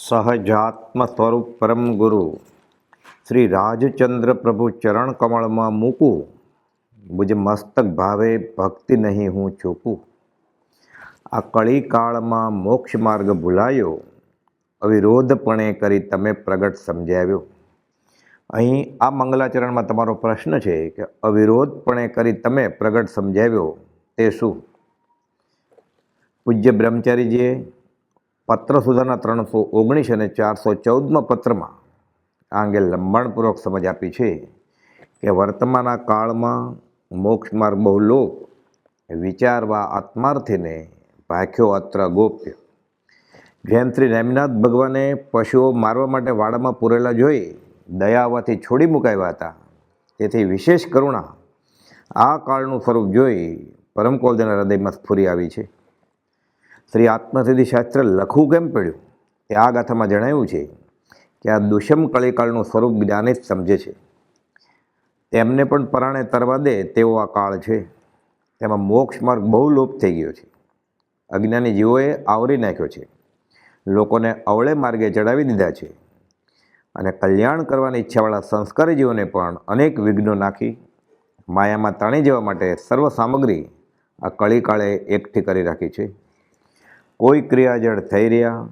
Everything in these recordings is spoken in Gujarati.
સહજાત્મ સ્વરૂપ પરમ ગુરુ શ્રી રાજચંદ્ર પ્રભુ ચરણ કમળમાં મૂકું, મુજ મસ્તક ભાવે ભક્તિ નહીં હું ચૂકું. આ કળી કાળમાં મોક્ષ માર્ગ ભૂલાયો, અવિરોધપણે કરી તમે પ્રગટ સમજાવ્યો. અહીં આ મંગલાચરણમાં તમારો પ્રશ્ન છે કે અવિરોધપણે કરી તમે પ્રગટ સમજાવ્યો તે શું? પૂજ્ય બ્રહ્મચારીજીએ પત્ર સુધારના 319 અને 414માં પત્રમાં આ અંગે લંબાણપૂર્વક સમજ આપી છે કે વર્તમાનના કાળમાં મોક્ષ માર્ગ બહુ લોક વિચારવા આત્માર્થીને ભાખ્યો અત્ર ગોપ્ય. જેમ શ્રી નેમિનાથ ભગવાને પશુઓ મારવા માટે વાડામાં પૂરેલા જોઈ દયા આવવાથી છોડી મુકાવ્યા હતા, તેથી વિશેષ કરુણા આ કાળનું સ્વરૂપ જોઈ પરમ કોલદેવના હૃદયમાં સ્ફુરી આવી છે. શ્રી આત્મસિદ્ધિ શાસ્ત્ર લખવું કેમ પડ્યું તે આ ગાથામાં જણાવ્યું છે કે આ દુષ્મ કળીકાળનું સ્વરૂપ જ્ઞાની જ સમજે છે. તેમને પણ પરાણે તરવા દે તેવો આ કાળ છે. તેમાં મોક્ષ માર્ગ બહુ લોપ થઈ ગયો છે. અજ્ઞાની જીવોએ આવરી નાખ્યો છે, લોકોને અવળે માર્ગે ચડાવી દીધા છે અને કલ્યાણ કરવાની ઈચ્છાવાળા સંસ્કારી જીવોને પણ અનેક વિઘ્નો નાખી માયામાં તાણી જવા માટે સર્વ સામગ્રી આ કળીકાળે એકઠી કરી રાખી છે. કોઈ ક્રિયાજળ થઈ રહ્યા,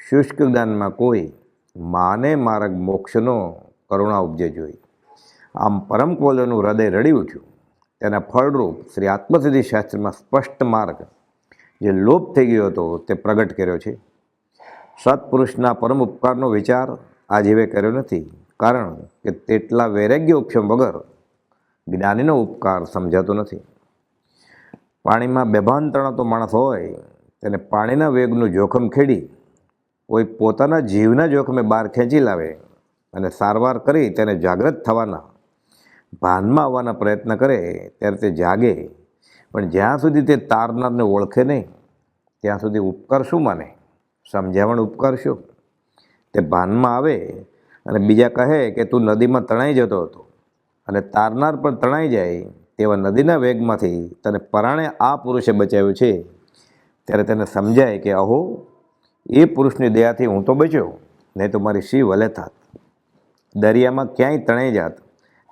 શુષ્ક જ્ઞાનમાં કોઈ માને માર્ગ મોક્ષનો કરુણા ઉપજે જોઈ. આમ પરમ કોલનું હૃદય રડી ઉઠ્યું. તેના ફળરૂપ શ્રી આત્મસિદ્ધિ શાસ્ત્રમાં સ્પષ્ટ માર્ગ જે લોપ થઈ ગયો હતો તે પ્રગટ કર્યો છે. સત્પુરુષના પરમ ઉપકારનો વિચાર આ જીવે કર્યો નથી, કારણ કે તેટલા વૈરાગ્ય ઉપશમ વગર જ્ઞાનીનો ઉપકાર સમજાતો નથી. પાણીમાં બેભાન તણાતો માણસ હોય તેને પાણીના વેગનું જોખમ ખેડી કોઈ પોતાના જીવના જોખમે બહાર ખેંચી લાવે અને સારવાર કરી તેને જાગૃત થવાના ભાનમાં આવવાના પ્રયત્ન કરે ત્યારે તે જાગે, પણ જ્યાં સુધી તે તારનારને ઓળખે નહીં ત્યાં સુધી ઉપકાર શું માને? સમજાવણ ઉપકાર શું? તે ભાનમાં આવે અને બીજા કહે કે તું નદીમાં તણાઈ જતો હતો અને તારનાર પણ તણાઈ જાય તેવા નદીના વેગમાંથી તને પરાણે આ પુરુષે બચાવ્યું છે, ત્યારે તેને સમજાય કે અહો, એ પુરુષની દયાથી હું તો બચ્યો, નહીં તો મારી શી વલે થાત. દરિયામાં ક્યાંય તણાઈ જાત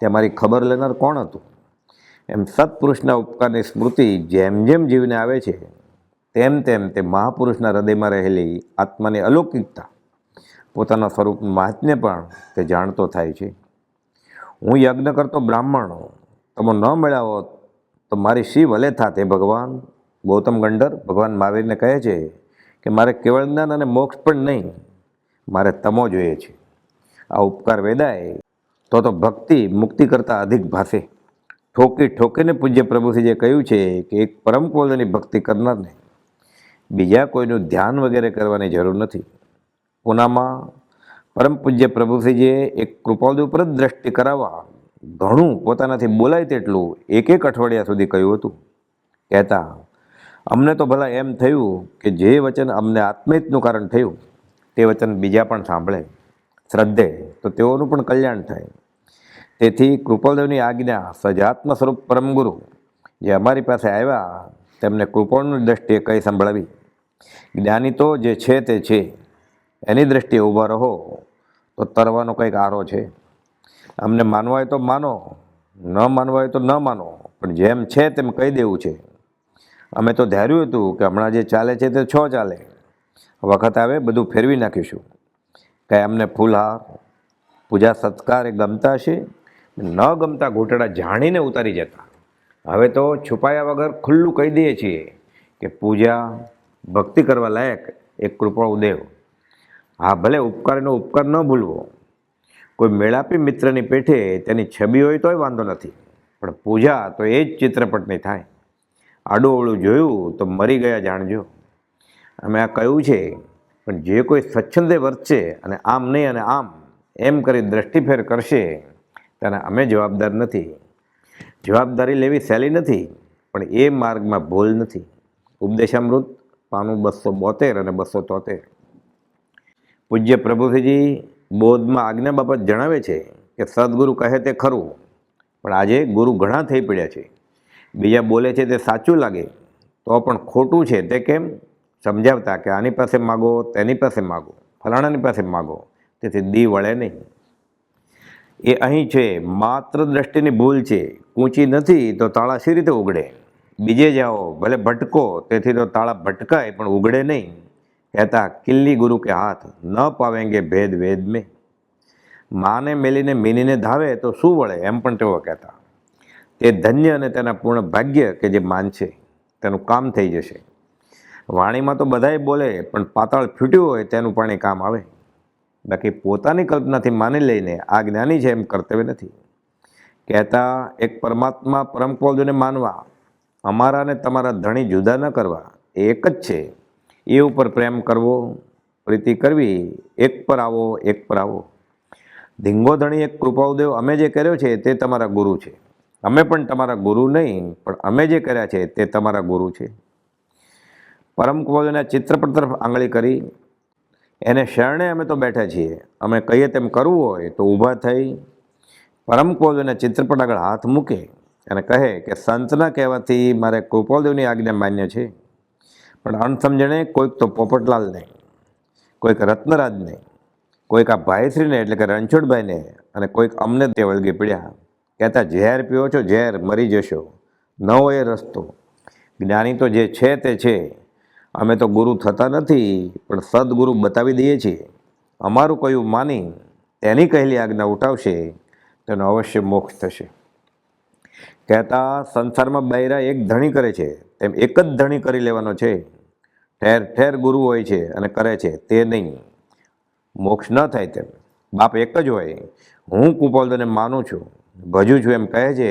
તે મારી ખબર લેનાર કોણ હતું? એમ સત્પુરુષના ઉપકારની સ્મૃતિ જેમ જેમ જીવને આવે છે તેમ તેમ તે મહાપુરુષના હૃદયમાં રહેલી આત્માની અલૌકિકતા, પોતાના સ્વરૂપનું મહાત્મ્ય પણ તે જાણતો થાય છે. હું યજ્ઞ કરતો બ્રાહ્મણ તમે ન મળ્યા હોત તો મારી શી વલે થાત હે ભગવાન. ગૌતમ ગંડર ભગવાન મહાવીરને કહે છે કે મારે કેવળ જ્ઞાન અને મોક્ષ પણ નહીં, મારે તમો જોઈએ છે. આ ઉપકાર વેદાય તો ભક્તિ મુક્તિ કરતાં અધિક ભાષે. ઠોકી ઠોકીને પૂજ્ય પ્રભુશ્રીએ કહ્યું છે કે એક પરમ કોલની ભક્તિ કરનારને બીજા કોઈનું ધ્યાન વગેરે કરવાની જરૂર નથી. પૂનામાં પરમ પૂજ્ય પ્રભુશ્રીજીએ એક કૃપાળુ ઉપર જ દ્રષ્ટિ કરાવવા ઘણું પોતાનાથી બોલાય તેટલું એક અઠવાડિયા સુધી કહ્યું હતું. કહેતા, અમને તો ભલા એમ થયું કે જે વચન અમને આત્મહિતનું કારણ થયું તે વચન બીજા પણ સાંભળે, શ્રદ્ધે તો તેઓનું પણ કલ્યાણ થાય. તેથી કૃપાળદેવની આજ્ઞા સજાત્મ સ્વરૂપ પરમ ગુરુ જે અમારી પાસે આવ્યા તેમને કૃપાળની દ્રષ્ટિએ કંઈ સંભળાવી. જ્ઞાની તો જે છે તે છે, એની દ્રષ્ટિએ ઊભા રહો તો તરવાનો કંઈક આરો છે. અમને માનવા હોય તો માનો, ન માનવા હોય તો ન માનો, પણ જેમ છે તેમ કહી દેવું છે. અમે તો ધાર્યું હતું કે હમણાં જે ચાલે છે તે ચાલે, વખત આવે બધું ફેરવી નાખીશું. કાંઈ અમને ફૂલહાર પૂજા સત્કાર એ ગમતા છે, ન ગમતા ઘૂંટડા જાણીને ઉતારી જતા. હવે તો છુપાયા વગર ખુલ્લું કહી દઈએ છીએ કે પૂજા ભક્તિ કરવા લાયક એક કૃપાળુ દેવ. હા, ભલે ઉપકારનો ઉપકાર ન ભૂલવો. કોઈ મેળાપી મિત્રની પેઠે તેની છબી હોય તોય વાંધો નથી, પણ પૂજા તો એ જ ચિત્રપટની થાય. આડું અવળું જોયું તો મરી ગયા જાણજો. અમે આ કહ્યું છે, પણ જે કોઈ સ્વચ્છંદે વર્તશે અને આમ નહીં અને આમ એમ કરી દ્રષ્ટિફેર કરશે તેને અમે જવાબદાર નથી. જવાબદારી લેવી સહેલી નથી, પણ એ માર્ગમાં ભૂલ નથી. ઉપદેશામૃત પાનું 272 અને 273. પૂજ્ય પ્રભુશ્રીજી બોધમાં આજ્ઞા બાબત જણાવે છે કે સદગુરુ કહે તે ખરું, પણ આજે ગુરુ ઘણા થઈ પડ્યા છે. બીજા બોલે છે તે સાચું લાગે તો પણ ખોટું છે તે કેમ? સમજાવતા કે આની પાસે માગો તેની પાસે માગો, ફલાણાની પાસે માગો, તેથી દી વળે નહીં. એ અહીં છે, માત્ર દ્રષ્ટિની ભૂલ છે. કૂંચી નથી તો તાળા શી રીતે ઉગડે? બીજે જાઓ, ભલે ભટકો, તેથી તો તાળા ભટકાય પણ ઉગડે નહીં. કહેતા કિલ્લી ગુરુ કે હાથ ન પાવેંગે ભેદ વેદ મેં. માને મેલીને મીનીને ધાવે તો શું વળે, એમ પણ તેઓ કહેતા. તે ધન્ય અને તેના પૂર્ણ ભાગ્ય કે જે માનશે, તેનું કામ થઈ જશે. વાણીમાં તો બધાય બોલે, પણ પાતાળ ફૂટ્યું હોય તેનું પાણી કામ આવે. બાકી પોતાની કલ્પનાથી માની લઈને આ જ્ઞાની છે એમ કર્તવ્ય નથી. કહેતા એક પરમાત્મા પરમપોદને માનવા, અમારા ને તમારા ધણી જુદા ન કરવા, એ એક જ છે. એ ઉપર પ્રેમ કરવો, પ્રીતિ કરવી, એક પર આવો, એક પર આવો. ધીંગો ધણી એક કૃપાઉદેવ અમે જે કર્યો છે તે તમારા ગુરુ છે. અમે પણ તમારા ગુરુ નહીં, પણ અમે જે કર્યા છે તે તમારા ગુરુ છે. પરમ કૃપાઉદેવના ચિત્રપટ તરફ આંગળી કરી, એને શરણે અમે તો બેઠા છીએ. અમે કહીએ તેમ કરવું હોય તો ઊભા થઈ પરમ કૃપાઉદેવના ચિત્રપટ આગળ હાથ મૂકે અને કહે કે સંતના કહેવાથી મારે કૃપાઉદેવની આજ્ઞા માન્ય છે, પણ અણસમજણે કોઈક તો પોપટલાલ નહીં, કોઈક રત્નરાજ નહીં, કોઈક આ ભાઈશ્રીને એટલે કે રણછોડભાઈને, અને કોઈક અમને તે વળગી પડ્યા. કહેતા ઝેર પીવો છો, ઝેર મરી જશો, ન હોય એ રસ્તો. જ્ઞાની તો જે છે તે છે. અમે તો ગુરુ થતા નથી, પણ સદગુરુ બતાવી દઈએ છીએ. અમારું કહ્યું માની તેની કહેલી આજ્ઞા ઉઠાવશે, તેનો અવશ્ય મોક્ષ થશે. કહેતા સંસારમાં બૈરા એક ધણી કરે છે તેમ એક જ ધણી કરી લેવાનો છે. ઠેર ઠેર ગુરુ હોય છે અને કરે છે તે નહીં. મોક્ષ ન થાય તેમ બાપ એક જ હોય. હું કૃપાળુને માનું છું, ભજું છું એમ કહે છે,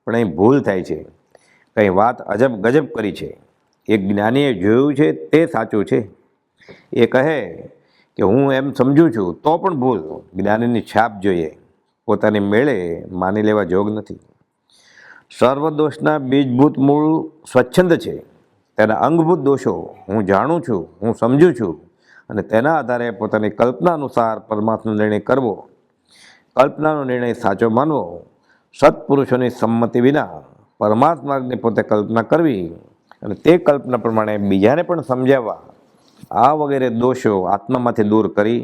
પણ અહીં ભૂલ થાય છે. કંઈ વાત અજબ ગજબ કરી છે. એક જ્ઞાનીએ જોયું છે તે સાચું છે. એ કહે કે હું એમ સમજું છું તો પણ ભૂલ. જ્ઞાનીની છાપ જોઈએ, પોતાની મેળે માની લેવા જોગ નથી. સર્વદોષના બીજભૂત મૂળ સ્વચ્છંદ છે. તેના અંગભૂત દોષો હું જાણું છું, હું સમજું છું, અને તેના આધારે પોતાની કલ્પના અનુસાર પરમાત્માનો નિર્ણય કરવો. કલ્પનાનો નિર્ણય સાચો માનવો. સત્પુરુષોની સંમતિ વિના પરમાત્માની પોતે કલ્પના કરવી અને તે કલ્પના પ્રમાણે બીજાને પણ સમજાવવા, આ વગેરે દોષો આત્મામાંથી દૂર કરી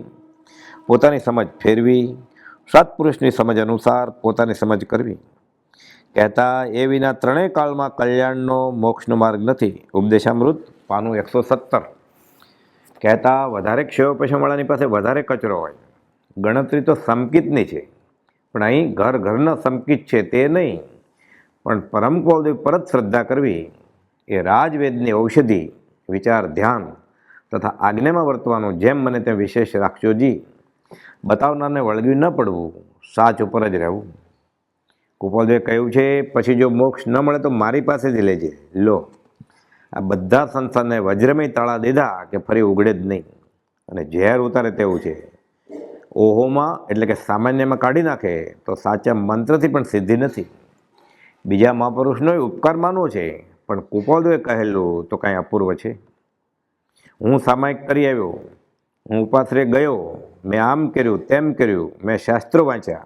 પોતાની સમજ ફેરવી સત્પુરુષની સમજ અનુસાર પોતાની સમજ કરવી. કહેતા એ વિના ત્રણેય કાળમાં કલ્યાણનો મોક્ષનો માર્ગ નથી. ઉપદેશામૃત પાનું 117. કહેતા વધારે ક્ષયો પૈસાવાળાની પાસે વધારે કચરો હોય. ગણતરી તો સમકિતની છે, પણ અહીં ઘર ઘરના સમકિત છે તે નહીં, પણ પરમ કૃપાળુદેવ પરત શ્રદ્ધા કરવી એ રાજવેદની ઔષધિ. વિચાર, ધ્યાન તથા આજ્ઞામાં વર્તવાનું જેમ મને તેમ વિશેષ રાખજોજી. બતાવનારને વળગ્યું ન પડવું, સાચ ઉપર જ રહેવું. કૃપાળુદેવે કહ્યું છે પછી જો મોક્ષ ન મળે તો મારી પાસેથી લેજે. લો, આ બધા સંસારને વજ્રમય તાળા દીધા કે ફરી ઉગડે જ નહીં, અને ઝેર ઉતારે તેવું છે. ઓહોમાં એટલે કે સામાન્યમાં કાઢી નાખે તો સાચા મંત્રથી પણ સિદ્ધિ નથી. બીજા મહાપુરુષનો ઉપકાર માનવો છે, પણ કૃપાળુદેવે કહેલું તો કાંઈ અપૂર્વ છે. હું સામાયિક કરી આવ્યો, હું ઉપાશ્રય ગયો, મેં આમ કર્યું તેમ કર્યું, મેં શાસ્ત્રો વાંચ્યા.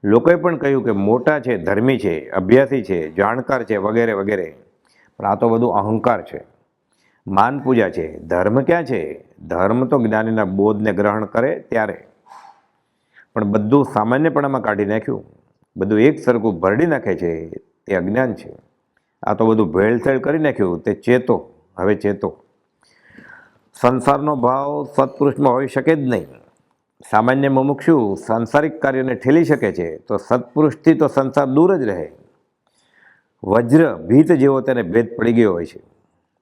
લોકોએ પણ કહ્યું કે મોટા છે, ધર્મી છે, અભ્યાસી છે, જાણકાર છે, વગેરે વગેરે. પણ આ તો બધું અહંકાર છે, માન પૂજા છે. ધર્મ ક્યાં છે? ધર્મ તો જ્ઞાનીના બોધને ગ્રહણ કરે ત્યારે. પણ બધું સામાન્યપણામાં કાઢી નાખ્યું, બધું એક સરખું ભરડી નાખે છે તે અજ્ઞાન છે. આ તો બધું ભેળસેળ કરી નાખ્યું તે ચેતો. હવે ચેતો. સંસારનો ભાવ સત્પુરુષમાં હોઈ શકે જ નહીં. સામાન્ય મુમુક્ષુ સાંસારિક કાર્યોને ઠેલી શકે છે, તો સત્પુરુષથી તો સંસાર દૂર જ રહે. વજ્ર ભીત જેવો તેને ભેદ પડી ગયો હોય છે.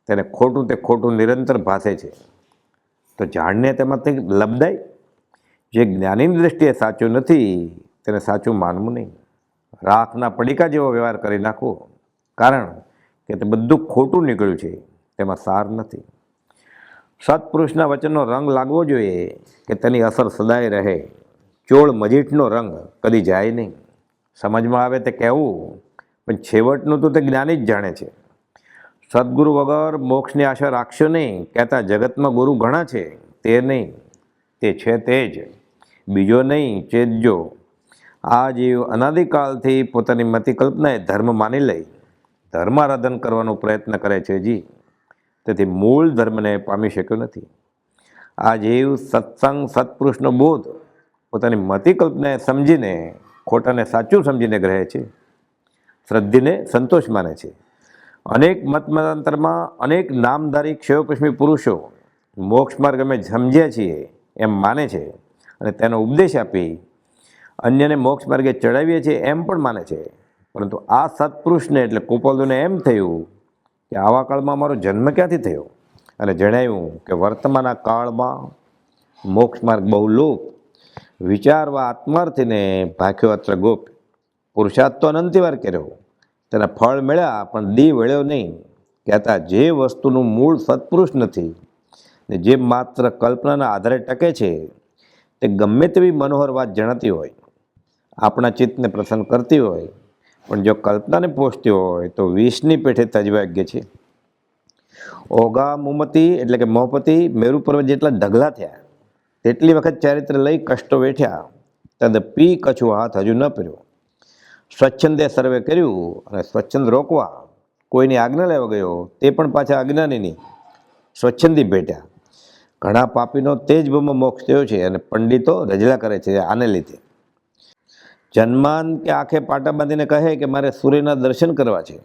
તેને ખોટું તે ખોટું નિરંતર ભાસે છે, તો ઝાડને તેમાંથી લબદાય. જે જ્ઞાનીની દૃષ્ટિએ સાચું નથી તેને સાચું માનવું નહીં. રાખના પડીકા જેવો વ્યવહાર કરી નાખવો, કારણ કે તે બધું ખોટું નીકળ્યું છે, તેમાં સાર નથી. સત્પુરુષના વચનનો રંગ લાગવો જોઈએ કે તેની અસર સદાય રહે. ચોળ મજીઠનો રંગ કદી જાય નહીં. સમજમાં આવે તે કહેવું, પણ છેવટનું તો તે જ્ઞાની જ જાણે છે. સદગુરુ વગર મોક્ષની આશા રાખશો નહીં. કહેતા જગતમાં ગુરુ ઘણા છે, તે નહીં, તે છે તે જ, બીજો નહીં. ચેતજો, આ જીવ અનાદિકાળથી પોતાની મતિ કલ્પનાએ ધર્મ માની લઈ ધર્મારાધન કરવાનો પ્રયત્ન કરે છે જી. તેથી મૂળ ધર્મને પામી શક્યો નથી. આ જીવ સત્સંગ સત્પુરુષનો બોધ પોતાની મતિ કલ્પનાએ સમજીને ખોટાને સાચું સમજીને ગ્રહે છે, શ્રદ્ધીને સંતોષ માને છે. અનેક મતમતાંતરમાં અનેક નામધારી ક્ષયોપશ્મી પુરુષો મોક્ષ માર્ગ અમે સમજ્યા છીએ એમ માને છે અને તેનો ઉપદેશ આપી અન્યને મોક્ષ માર્ગે ચડાવીએ છીએ એમ પણ માને છે. પરંતુ આ સત્પુરુષને એટલે કુપોલદુને એમ થયું કે આવા કાળમાં અમારો જન્મ ક્યાંથી થયો, અને જણાવ્યું કે વર્તમાનના કાળમાં મોક્ષ માર્ગ બહુ લોપ, વિચારવા આત્માર્થીને ભાખ્યો અત્ર ગોપ. પુરુષાર્થ તો અનંતિવાર કર્યો, તેના ફળ મળ્યા પણ દી વળ્યો નહીં. કહેતા જે વસ્તુનું મૂળ સત્પુરુષ નથી ને જે માત્ર કલ્પનાના આધારે ટકે છે તે ગમે તેવી મનોહર વાત જણાતી હોય, આપણા ચિત્તને પ્રસન્ન કરતી હોય, પણ જો કલ્પનાને પોષતી હોય તો વિષની પેઠે તજવાગ્ય છે. ઓગા મુમતી એટલે કે મોહપતિ મેરુ પર્વત જેટલા ઢગલા થયા તેટલી વખત ચારિત્ર લઈ કષ્ટો વેઠ્યા, તદપી કછું હાથ હજુ ન પર્યો. સ્વચ્છંદે સર્વે કર્યું અને સ્વચ્છંદ રોકવા કોઈની આજ્ઞા લેવા ગયો તે પણ પાછા અજ્ઞાનીની સ્વચ્છંદી ભેટ્યા. ઘણા પાપીનો તેજ ભૂમમાં મોક્ષ થયો છે અને પંડિતો રજલા કરે છે આને લીધે. જન્માન કે આંખે પાટા બાંધીને કહે કે મારે સૂર્યના દર્શન કરવા છે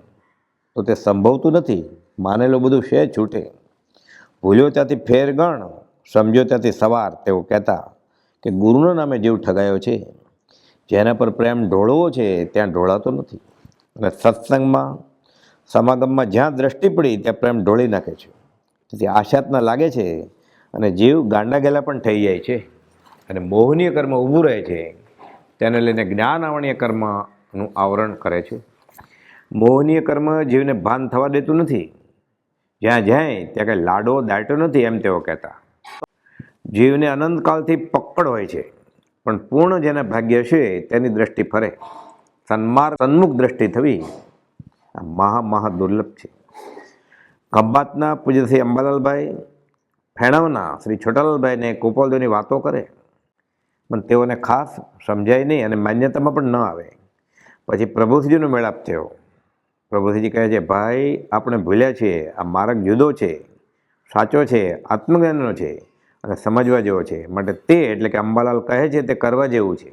તો તે સંભવતું નથી. માનેલું બધું શેર છૂટે. ભૂલ્યો ત્યાંથી ફેર ગણ, સમજ્યો ત્યાંથી સવાર. તેઓ કહેતા કે ગુરુના નામે જીવ ઠગાયો છે. જેના પર પ્રેમ ઢોળવો છે ત્યાં ઢોળાતો નથી, અને સત્સંગમાં સમાગમમાં જ્યાં દ્રષ્ટિ પડી ત્યાં પ્રેમ ઢોળી નાખે છે. તેથી આશાતના લાગે છે અને જીવ ગાંડા ગેલા પણ થઈ જાય છે અને મોહનીય કર્મ ઊભું રહે છે. તેને લઈને જ્ઞાન આવણીય કર્મનું આવરણ કરે છે. મોહનીય કર્મ જીવને ભાન થવા દેતું નથી. જ્યાં જાય ત્યાં કંઈ લાડો દાટો નથી એમ તેઓ કહેતા. જીવને અનંતકાળથી પકડ હોય છે, પણ પૂર્ણ જેના ભાગ્ય છે તેની દ્રષ્ટિ ફરે. સન્મુખ દ્રષ્ટિ થવી આ મહા દુર્લભ છે. ખંભાતના પૂજ્ય શ્રી અંબાલાલભાઈ, ફેણવના શ્રી છોટાલાલભાઈને કુપોલદુની વાતો કરે, પણ તેઓને ખાસ સમજાય નહીં અને માન્યતામાં પણ ન આવે. પછી પ્રભુશ્રીનો મેળાપ થયો. પ્રભુશ્રીજી કહે છે, ભાઈ આપણે ભૂલ્યા છીએ, આ માર્ગ જુદો છે, સાચો છે, આત્મજ્ઞાનનો છે અને સમજવા જેવો છે. માટે તે એટલે કે અંબાલાલ કહે છે તે કરવા જેવું છે.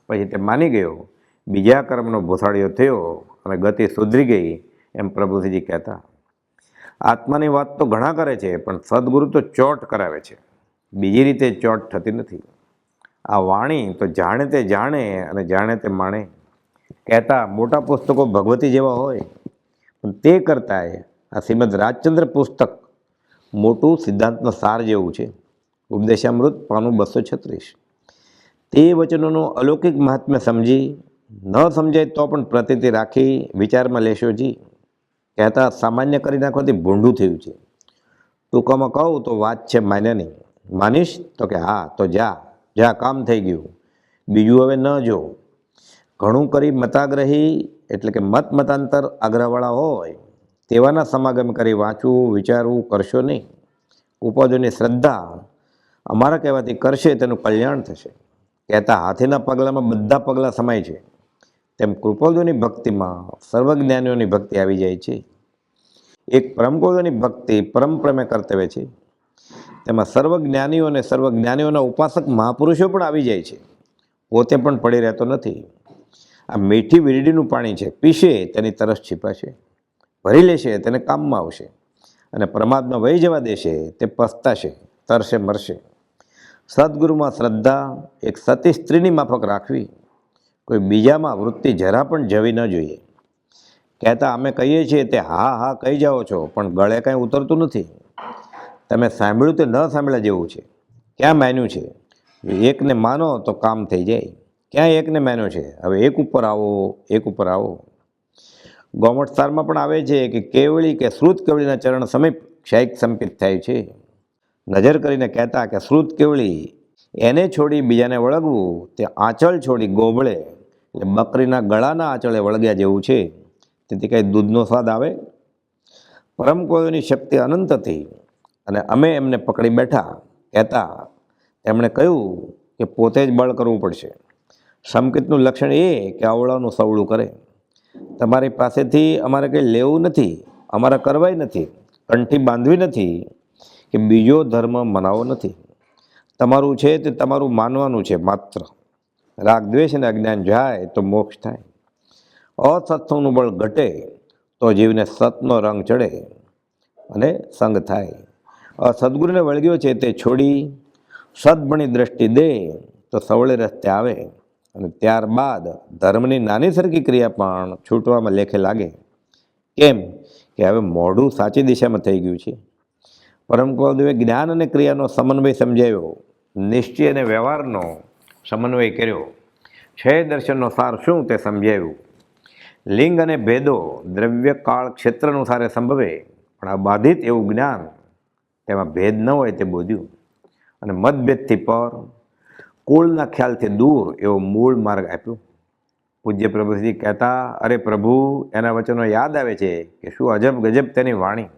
પછી તે માની ગયો. બીજા કર્મનો ભૂસાડીઓ થયો અને ગતિ સુધરી ગઈ એમ પ્રભુશ્રીજી કહેતા. આત્માની વાત તો ઘણા કરે છે, પણ સદગુરુ તો ચોટ કરાવે છે. બીજી રીતે ચોટ થતી નથી. આ વાણી તો જાણે તે જાણે અને જાણે તે માણે. કહેતા મોટા પુસ્તકો ભગવતી જેવા હોય, પણ તે કરતાંય આ શ્રીમદ રાજચંદ્ર પુસ્તક મોટું સિદ્ધાંતનો સાર જેવું છે. ઉપદેશામૃત પાનું 236. તે વચનોનું અલૌકિક મહાત્મ્ય સમજી ન સમજાય તો પણ પ્રતીતિ રાખી વિચારમાં લેશો જી. કહેતા સામાન્ય કરી નાખવાથી ભૂંડું થયું છે. ટૂંકામાં કહું તો વાત છે માન્યની. માનીશ તો કે હા તો જા કામ થઈ ગયું, બીજું હવે ન જો. ઘણું કરી મતાગ્રહી એટલે કે મતાંતર આગ્રહવાળા હોય તેવાના સમાગમ કરી વાંચવું વિચારવું કરશો નહીં. ઉપાધિની શ્રદ્ધા અમારા કહેવાથી કરશે તેનું કલ્યાણ થશે. કહેતા હાથીના પગલામાં બધા પગલાં સમાય છે, તેમ કૃપાળુની ભક્તિમાં સર્વજ્ઞાનીઓની ભક્તિ આવી જાય છે. એક પરમકૃપાળુની ભક્તિ પરમપ્રમે કર્તવ્ય છે, તેમાં સર્વજ્ઞાનીઓ અને સર્વજ્ઞાનીઓના ઉપાસક મહાપુરુષો પણ આવી જાય છે. પોતે પણ પડી રહેતો નથી. આ મીઠી વીરડીનું પાણી છે, પીશે તેની તરસ છીપાશે, ભરી લેશે તેને કામમાં આવશે, અને પ્રમાદમાં વહી જવા દેશે તે પસ્તાશે, તરશે મરશે. સદગુરુમાં શ્રદ્ધા એક સતી સ્ત્રીની માફક રાખવી, કોઈ બીજામાં વૃત્તિ જરા પણ જવી ન જોઈએ. કહેતા અમે કહીએ છીએ તે હા કહી જાઓ છો, પણ ગળે કાંઈ ઉતરતું નથી. તમે સાંભળ્યું તે ન સાંભળ્યા જેવું છે. ક્યાં માન્યું છે? એકને માનો તો કામ થઈ જાય. ક્યાં એકને માન્યો છે? હવે એક ઉપર આવો. ગૌમઠ સારમાં પણ આવે છે કે કેવળી કે શ્રુત કેવળીના ચરણ સમીપ ક્ષયિક સંપિત થાય છે. નજર કરીને કહેતા કે શ્રુત કેવળી એને છોડી બીજાને વળગવું તે આંચળ છોડી ગોબળે એટલે બકરીના ગળાના આંચળે વળગ્યા જેવું છે. તેથી કંઈ દૂધનો સ્વાદ આવે? પરમ કોયોની શક્તિ અનંત હતી અને અમે એમને પકડી બેઠા. કહેતા તેમણે કહ્યું કે પોતે જ બળ કરવું પડશે. સંકિતનું લક્ષણ એ કે અવળાનું સવળું કરે. તમારી પાસેથી અમારે કંઈ લેવું નથી, અમારે કરવાય નથી, કંઠી બાંધવી નથી કે બીજો ધર્મ મનાવવો નથી. તમારું છે તે તમારું માનવાનું છે માત્ર. રાગ દ્વેષ અને અજ્ઞાન જાય તો મોક્ષ થાય. અસત્સંગનું બળ ઘટે તો જીવને સતનો રંગ ચડે અને સંગ થાય. સદગુરુને વળગ્યો છે તે છોડી સદભણી દ્રષ્ટિ દે તો સવળે રસ્તે આવે, અને ત્યારબાદ ધર્મની નાની સરખી ક્રિયા પણ છૂટવામાં લેખે લાગે. કેમ કે હવે મોઢું સાચી દિશામાં થઈ ગયું છે. પરમ કુવલદેવે જ્ઞાન અને ક્રિયાનો સમન્વય સમજાવ્યો, નિશ્ચય અને વ્યવહારનો સમન્વય કર્યો, છે દર્શનનો સાર શું તે સમજાવ્યું. લિંગ અને ભેદો દ્રવ્ય કાળ ક્ષેત્ર અનુસારે સંભવે, પણ આ બાધિત એવું જ્ઞાન તેમાં ભેદ ન હોય તે બોધ્યું. અને મતભેદથી પર કુળના ખ્યાલથી દૂર એવો મૂળ માર્ગ આપ્યો. પૂજ્ય પ્રભુજી કહેતા, અરે પ્રભુ, એના વચનો યાદ આવે છે કે શું અજબ ગજબ તેની વાણી.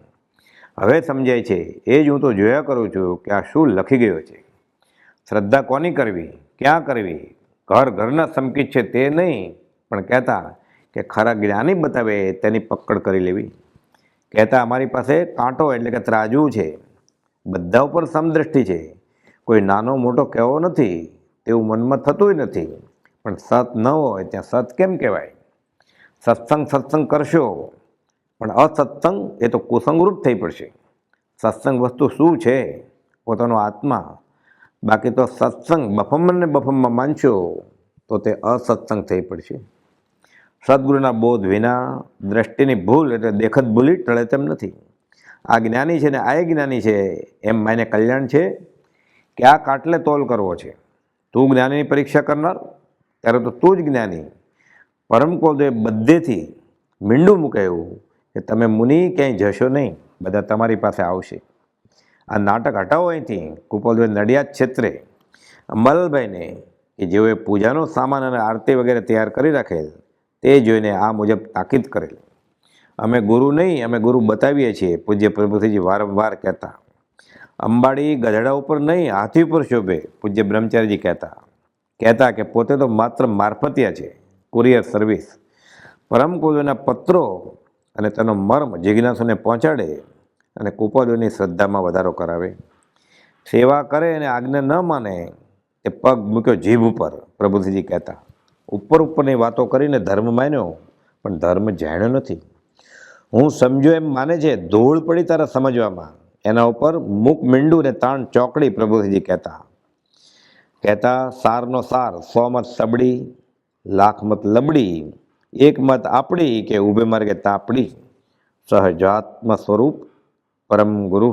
હવે સમજાય છે, એ જ હું તો જોયા કરું છું કે આ શું લખી ગયો છે. શ્રદ્ધા કોની કરવી, ક્યાં કરવી, ઘર ઘરના સમકીત છે તે નહીં, પણ કહેતા કે ખરા જ્ઞાની બતાવે તેની પકડ કરી લેવી. કહેતા અમારી પાસે કાંટો એટલે કે ત્રાજવું છે, બધા ઉપર સમદ્રષ્ટિ છે, કોઈ નાનો મોટો કહેવો નથી તેવું મનમાં થતું નથી. પણ સત ન હોય ત્યાં સત કેમ કહેવાય? સત્સંગ કરશો, પણ અસત્સંગ એ તો કુસંગરૂપ થઈ પડશે. સત્સંગ વસ્તુ શું છે? પોતાનો આત્મા. બાકી તો સત્સંગ બફમને બફમમાં માનશો તો તે અસત્સંગ થઈ પડશે. સદગુરુના બોધ વિના દ્રષ્ટિની ભૂલ એટલે દેખત ભૂલી ટળે તેમ નથી. આ જ્ઞાની છે ને આ જ્ઞાની છે એમ માને કલ્યાણ છે કે આ કાટલે તોલ કરવો છે. તું જ્ઞાનીની પરીક્ષા કરનાર, ત્યારે તો તું જ જ્ઞાની. પરમ કુવલદેવે બધેથી મીંડું મૂકાયું કે તમે મુનિ ક્યાંય જશો નહીં, બધા તમારી પાસે આવશે. આ નાટક હટાવો અહીંથી. કુવલદેવે નડિયાદ ક્ષેત્રે અંબાલાલભાઈને કે જેઓએ પૂજાનો સામાન અને આરતી વગેરે તૈયાર કરી રાખેલ તે જોઈને આ મુજબ તાકીદ કરેલ. અમે ગુરુ નહીં, અમે ગુરુ બતાવીએ છીએ, પૂજ્ય પ્રભુજી વારંવાર કહેતા. અંબાડી ગધેડા ઉપર નહીં, હાથી ઉપર શોભે, પૂજ્ય બ્રહ્મચારીજી કહેતા કે પોતે તો માત્ર મારફતિયા છે, કુરિયર સર્વિસ. પરમ કુવલદેવના પત્રો અને તેનો મર્મ જિજ્ઞાસુને પહોંચાડે અને કુવલદેવની શ્રદ્ધામાં વધારો કરાવે. સેવા કરે અને આજ્ઞા ન માને તે પગ મૂક્યો જીભ ઉપર, પ્રભુજી કહેતા. ઉપરની વાતો કરીને ધર્મ માન્યો, પણ ધર્મ જાણ્યો નથી. હું સમજો એમ માને છે, ધૂળ પડી તારા સમજવામાં, એના ઉપર મૂક મીંડું ને તાણ ચોકડી, પ્રભુજી કહેતા સારનો સાર, 100 મત સબડી, લાખ મત લબડી, એક મત આપડી કે ઊભે માર્ગે તાપડી. સહજાત્મ સ્વરૂપ પરમ ગુરુ